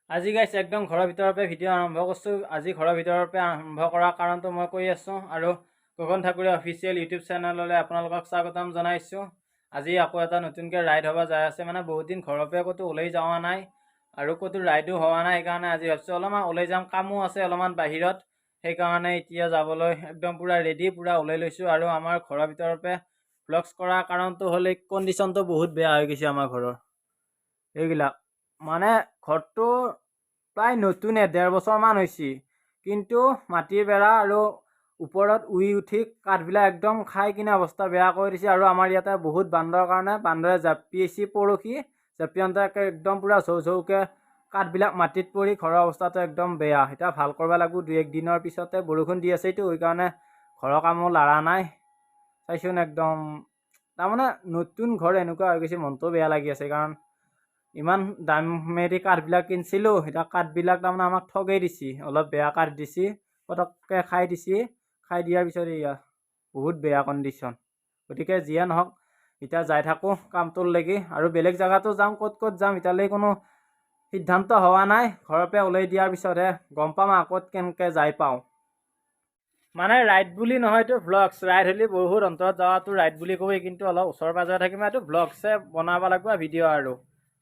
আজি গাইছ একদম ঘৰৰ ভিতৰৰ পৰা ভিডিঅ' আৰম্ভ কৰিছোঁ। আজি ঘৰৰ ভিতৰৰ পৰা আৰম্ভ কৰাৰ কাৰণটো মই কৈ আছোঁ আৰু গগন ঠাকুৰে অফিচিয়েল ইউটিউব চেনেললৈ আপোনালোকক স্বাগতম জনাইছোঁ। আজি আকৌ এটা নতুনকৈ ৰাইড হ'ব যাই আছে। মানে বহুত দিন ঘৰৰ পৰা ক'তো ওলাই যোৱা নাই আৰু ক'তো ৰাইডো হোৱা নাই, সেইকাৰণে আজি ভাবিছোঁ অলপমান ওলাই যাম, কামো আছে অলপমান বাহিৰত, সেইকাৰণে এতিয়া যাবলৈ একদম পূৰা ৰেডি, পূৰা ওলাই লৈছোঁ। আৰু আমাৰ ঘৰৰ ভিতৰৰ পৰা ভ্লগছ কৰাৰ কাৰণটো হ'লে কণ্ডিশ্যনটো বহুত বেয়া হৈ গৈছে আমাৰ ঘৰৰ। এইবিলাক মানে ঘৰটো প্ৰায় নতুনে 1.5 বছৰমান হৈছে, কিন্তু মাটিৰ বেৰা আৰু ওপৰত উই উঠি কাঠবিলাক একদম খাই কিনে অৱস্থা বেয়া কৰি দিছে। আৰু আমাৰ ইয়াতে বহুত বান্দৰ কাৰণে বান্দৰে জাপিছে, পৰহি জাপিয়ানতে একদম পূৰা ঝৌ কাঠবিলাক মাটিত পৰি ঘৰৰ অৱস্থাটো একদম বেয়া। এতিয়া ভাল কৰিব লাগিব, 2-1 দিনৰ পিছতে বৰষুণ দি আছেতো, সেইকাৰণে ঘৰৰ কামো লাৰা নাই। চাইছোন একদম তাৰমানে নতুন ঘৰ এনেকুৱা হৈ গৈছে, মনটো বেয়া লাগি আছে। কাৰণ ইমান দামেদি কাঠবিলাক কিনিছিলোঁ, এতিয়া কাঠবিলাক তাৰমানে আমাক ঠগাই দিছে, অলপ বেয়া কাঠ দিছে, পটককৈ খাই দিছে। খাই দিয়াৰ পিছত এয়া বহুত বেয়া কণ্ডিশ্যন। গতিকে যিয়ে নহওক এতিয়া যাই থাকোঁ কামটোৰ লাগি, আৰু বেলেগ জেগাতো যাম, ক'ত যাম এতিয়ালৈ কোনো সিদ্ধান্ত হোৱা নাই। ঘৰৰ পৰা ওলাই দিয়াৰ পিছতহে গম পাম ক'ত কেনেকৈ যাই পাওঁ। মানে ৰাইড বুলি নহয়, এইটো ভ্লগছ। ৰাইড হ'লে বহুত অন্তৰত যোৱাটো ৰাইড বুলি ক'বই, কিন্তু অলপ ওচৰ পাজৰে থাকিম, এইটো ভ্লগছে বনাব লাগিব ভিডিঅ' আৰু।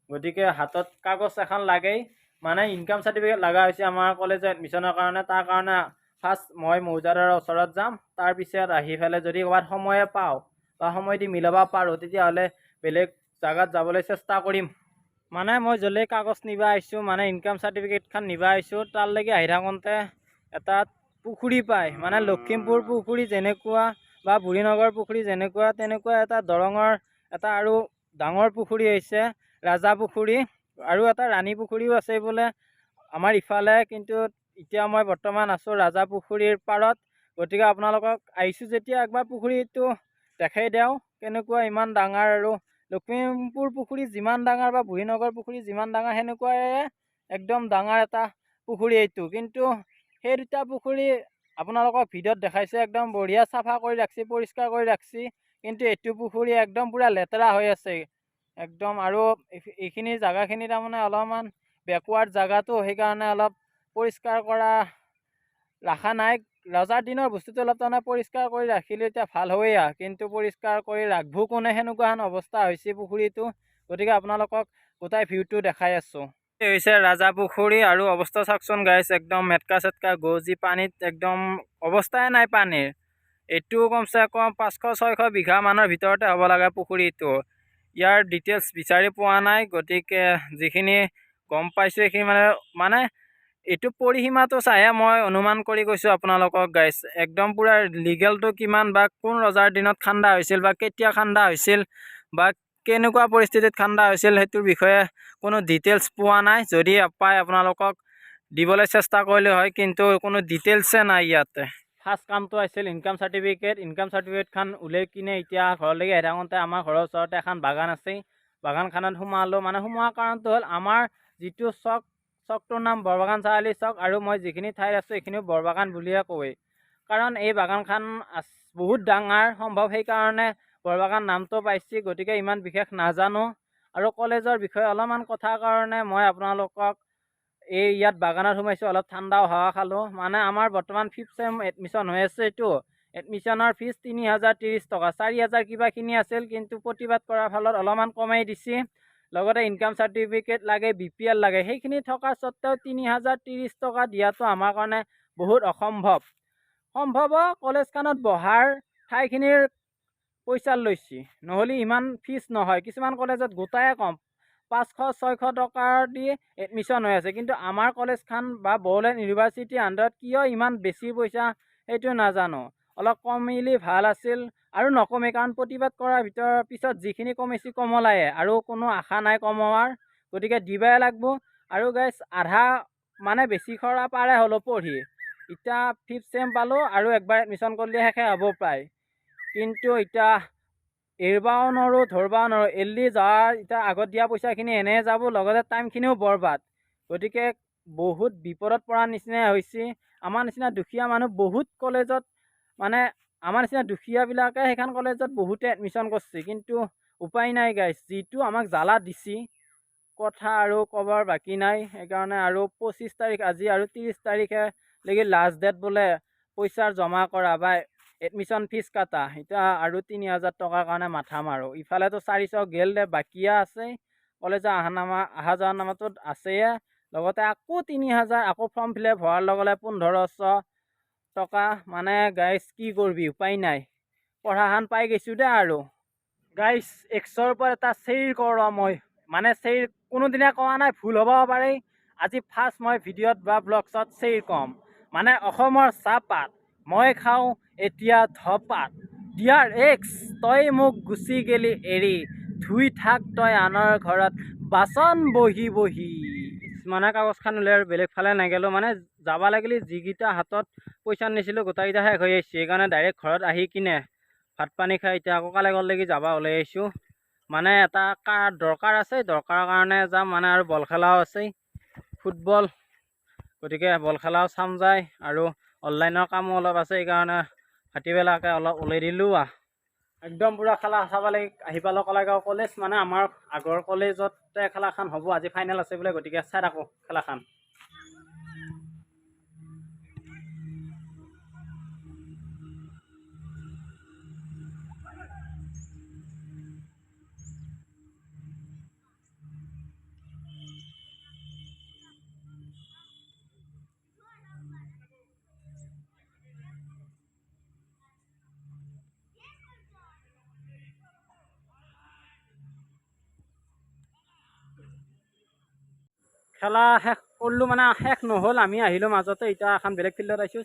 গতিকে হাতত কাগজ এখন লাগেই, মানে ইনকাম চাৰ্টিফিকেট লগা হৈছে আমাৰ কলেজত এডমিশ্যনৰ কাৰণে। তাৰ কাৰণে ফাৰ্ষ্ট মই মৌজাদাৰৰ ওচৰত যাম, তাৰপিছত আহি পেলাই যদি ক'ৰবাত সময়ে পাওঁ বা সময় দি মিলাব পাৰোঁ, তেতিয়াহ'লে বেলেগ জেগাত যাবলৈ চেষ্টা কৰিম। মানে মই য'লে কাগজ নিব আহিছোঁ, মানে ইনকাম চাৰ্টিফিকেটখন নিব আহিছোঁ, তালৈকে আহি থাকোঁতে এটা পুখুৰী পায়, মানে লখিমপুৰ পুখুৰী যেনেকুৱা বা বুঢ়ীনগৰ পুখুৰী যেনেকুৱা, তেনেকুৱা এটা দৰঙৰ এটা আৰু ডাঙৰ পুখুৰী হৈছে ৰাজা পুখুৰী, আৰু এটা ৰাণী পুখুৰীও আছে বোলে আমাৰ ইফালে। কিন্তু এতিয়া মই বৰ্তমান আছোঁ ৰাজা পুখুৰীৰ পাৰত। গতিকে আপোনালোকক আহিছোঁ যেতিয়া একবাৰ পুখুৰীটো দেখাই দিওঁ কেনেকুৱা, ইমান ডাঙৰ। আৰু লখিমপুৰ পুখুৰী যিমান ডাঙৰ বা বুঢ়ীনগৰ পুখুৰী যিমান ডাঙৰ, সেনেকুৱাই একদম ডাঙৰ এটা পুখুৰী এইটো। কিন্তু সেই দুটা পুখুৰী আপোনালোকক ভিডিঅ'ত দেখাইছে, একদম বঢ়িয়া চাফা কৰি ৰাখিছে, পৰিষ্কাৰ কৰি ৰাখিছে। কিন্তু এইটো পুখুৰী একদম পূৰা লেতেৰা হৈ আছে একদম। আৰু এইখিনি জেগাখিনি তাৰমানে অলপমান বেকৱাৰ্ড জেগাটো, সেইকাৰণে অলপ পৰিষ্কাৰ কৰা ৰখা নাই। ৰজাৰ দিনৰ বস্তুটো অলপ তাৰমানে পৰিষ্কাৰ কৰি ৰাখিলে এতিয়া ভাল হয়েই, কিন্তু পৰিষ্কাৰ কৰি ৰাখিব কোনে, সেনেকুৱাখন অৱস্থা হৈছে পুখুৰীটো। গতিকে আপোনালোকক গোটাই ভিউটো দেখাই আছোঁ। এই হৈছে ৰাজা পুখুৰী, আৰু অৱস্থা চাওকচোন গাইছ, একদম মেটকা চেটকা গজি পানীত একদম অৱস্থাই নাই পানীৰ। এইটো কমচে কম 500-600 বিঘা মানৰ ভিতৰতে হ'ব লাগে পুখুৰীটো। ইয়াৰ ডিটেইলছ বিচাৰি পোৱা নাই, গতিকে যিখিনি গম পাইছোঁ সেইখিনি মানে এইটো পৰিসীমাটো চাইহে মই অনুমান কৰি কৈছোঁ আপোনালোকক গাইছ। একদম পূৰা লিগেলটো কিমান, বা কোন ৰজাৰ দিনত খান্দা হৈছিল, বা কেতিয়া খান্দা হৈছিল, বা কেনেকুৱা পৰিস্থিতিত খান্দা হৈছিল, সেইটোৰ বিষয়ে কোনো ডিটেইলছ পোৱা নাই। যদি পায় আপোনালোকক দিবলৈ চেষ্টা কৰিলে হয়, কিন্তু কোনো ডিটেইলছে নাই ইয়াতে। ফাৰ্ষ্ট কামটো আছিল ইনকাম চাৰ্টিফিকেট। ইনকাম চাৰ্টিফিকেটখন উলিয়াই কিনে এতিয়া ঘৰলৈকে আহি থাকোঁতে আমাৰ ঘৰৰ ওচৰতে এখন বাগান আছে, বাগানখনত সোমালোঁ। মানে সোমোৱাৰ কাৰণটো হ'ল আমাৰ যিটো চকটোৰ নাম বৰবাগান চাৰিআলি চক, আৰু মই যিখিনি ঠাইত আছোঁ এইখিনিও বৰবাগান বুলিয়ে কয়। কাৰণ এই বাগানখন বহুত ডাঙৰ সম্ভৱ, সেইকাৰণে বৰবাগান নামটো পাইছে। গতিকে ইমান বিশেষ নাজানো, আৰু কলেজৰ বিষয়ে অলপমান কথাৰ কাৰণে মই আপোনালোকক ইয়াত বাগানত সোমাইছোঁ, অলপ ঠাণ্ডাও হাৱা খালোঁ। মানে আমাৰ বৰ্তমান 5th চেম এডমিশ্যন হৈ আছে। এইটো এডমিশ্যনৰ ফিজ 3030 টকা, 4000 কিবাখিনি আছিল, কিন্তু প্ৰতিবাদ কৰাৰ ফলত অলপমান কমাই দিছে। লগতে ইনকাম চাৰ্টিফিকেট লাগে, BPL লাগে, সেইখিনি থকা স্বত্তেও 3030 টকা দিয়াটো আমাৰ কাৰণে বহুত অসম্ভৱ। কলেজখনত বহাৰ ঠাইখিনিৰ পইচা লৈছে, নহ'লে ইমান ফিজ নহয়। কিছুমান কলেজত গোটাই কম 500-600 টকা দি এডমিশ্যন হৈ আছে, কিন্তু আমাৰ কলেজখন বা বড়োলেণ্ড ইউনিভাৰ্চিটিৰ আণ্ডাৰত কিয় ইমান বেছি পইচা সেইটো নাজানো। অলপ কমিলে ভাল আছিল, আৰু নকমে, কাৰণ প্ৰতিবাদ কৰাৰ পিছত যিখিনি কমিছে কমলায়ে, আৰু কোনো আশা নাই কমোৱাৰ। গতিকে দিবই লাগিব। আৰু গাইছ আধা মানে বেছি খৰা পাৰে হ'লেও পঢ়ি এতিয়া 5th চেম পালোঁ, আৰু একবাৰ এডমিশ্যন কৰিলে শেষে হ'ব প্ৰায়। কিন্তু এতিয়া এৰিবাও নোৱাৰোঁ, ধৰিবাও নোৱাৰোঁ। এলি যোৱাৰ এতিয়া আগত দিয়া পইচাখিনি এনেই যাব, লগতে টাইমখিনিও বৰবাদ। গতিকে বহুত বিপদত পৰা নিচিনাই হৈছে। আমাৰ নিচিনা দুখীয়া মানুহ বহুত কলেজত, মানে আমাৰ নিচিনা দুখীয়াবিলাকে সেইখন কলেজত বহুতে এডমিশ্যন কৰিছে, কিন্তু উপায় নাই গাইছ। যিটো আমাক জ্বালা দিছে কথা আৰু ক'বৰ বাকী নাই। সেইকাৰণে আৰু 25 তাৰিখ আজি আৰু 30 তাৰিখেলৈকে লাষ্ট ডেট বোলে পইচা জমা কৰা বা এডমিশ্যন ফিজ কাটা। এতিয়া আৰু 3000 টকাৰ কাৰণে মাথা মাৰোঁ। ইফালেতো 400 গেল দে বাকীয়া আছে, কলেজৰ অহা যোৱাৰ নামটোত আছেয়ে, লগতে আকৌ 3000 আকৌ ফৰ্ম ফিল আপ হোৱাৰ লগে লগে 1500 টকা। মানে গাইজ কি কৰিবি, উপায় নাই, পঢ়াখন পাই গৈছোঁ দে। আৰু গাইজ 100ৰ ওপৰত এটা চেৰ কৰোঁ মই, মানে চেৰ কোনোদিনে কোৱা নাই, ভুল হ'ব পাৰে। আজি ফাৰ্ষ্ট মই ভিডিঅ'ত বা ব্লগছত চেৰ ক'ম। মানে অসমৰ চাহপাত মই খাওঁ এতিয়া ধপাত, ডিয়াৰ এক্স তই মোক গুচি গেলি এৰি, ধুই থাক তই আনৰ ঘৰত বাচন বহি বহি। মানে কাগজখন উলিয়াই আৰু বেলেগ ফালে নগ'লোঁ, মানে যাব লাগিলে যিকেইটা হাতত পইচা নিছিলোঁ গোটেইকেইটা শেষ হৈ আহিছে। সেইকাৰণে ডাইৰেক্ট ঘৰত আহি কিনে ভাত পানী খাই এতিয়া আকৌ কালেগড়লৈকে যাব ওলাই আহিছোঁ। মানে এটা দৰকাৰ আছে, দৰকাৰৰ কাৰণে যাম। মানে আৰু বল খেলাও আছে, ফুটবল, গতিকে বল খেলাও চাম যায়, আৰু অনলাইনৰ কামো অলপ আছে। সেইকাৰণে ভাটিবেলাকে অলপ ওলাই দিলোঁ। একদম পুৰা খেলা চাব লাগে। আহি পালোঁ কলাগাঁও কলেজ, মানে আমাৰ আগৰ কলেজতে খেলাখন হ'ব। আজি ফাইনেল আছে বোলে, গতিকে চাই থাকোঁ খেলাখন। খেলা শেষ কৰিলোঁ, মানে শেষ নহ'ল, আমি আহিলোঁ মাজতে। এতিয়া এখন বেলেগ ফিল্ডত আহিছোঁ,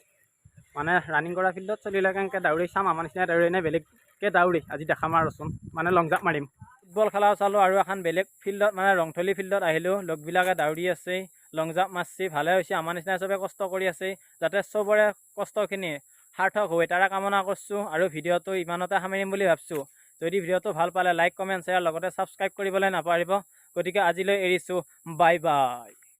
মানে ৰানিং কৰা ফিল্ডত। চলিলে কেনেকৈ দাউৰি চাম, আমাৰ নিচিনা দাউৰি নে বেলেগকৈ দাউৰি আজি দেখাম আৰু ৰচোন, মানে লং জাম্প মাৰিম। ফুটবল খেলাও চালোঁ, আৰু এখন বেলেগ ফিল্ডত মানে ৰংথলী ফিল্ডত আহিলোঁ। লগবিলাকে দাউৰি আছে, লং জাম্প মাৰছি, ভালে হৈছে। আমাৰ নিচিনা চবে কষ্ট কৰি আছে, যাতে চবৰে কষ্টখিনি সাৰ্থক হয় তাৰে কামনা কৰিছোঁ। আৰু ভিডিঅ'টো ইমানতে সামৰিম বুলি ভাবিছোঁ। যদি ভিডিঅ'টো ভাল পালে লাইক কমেণ্ট শ্বেয়াৰ লগতে ছাবস্ক্ৰাইব কৰিবলৈ নাপাহৰিব। গতিকে আজিলৈ এৰিছোঁ, বাই বাই।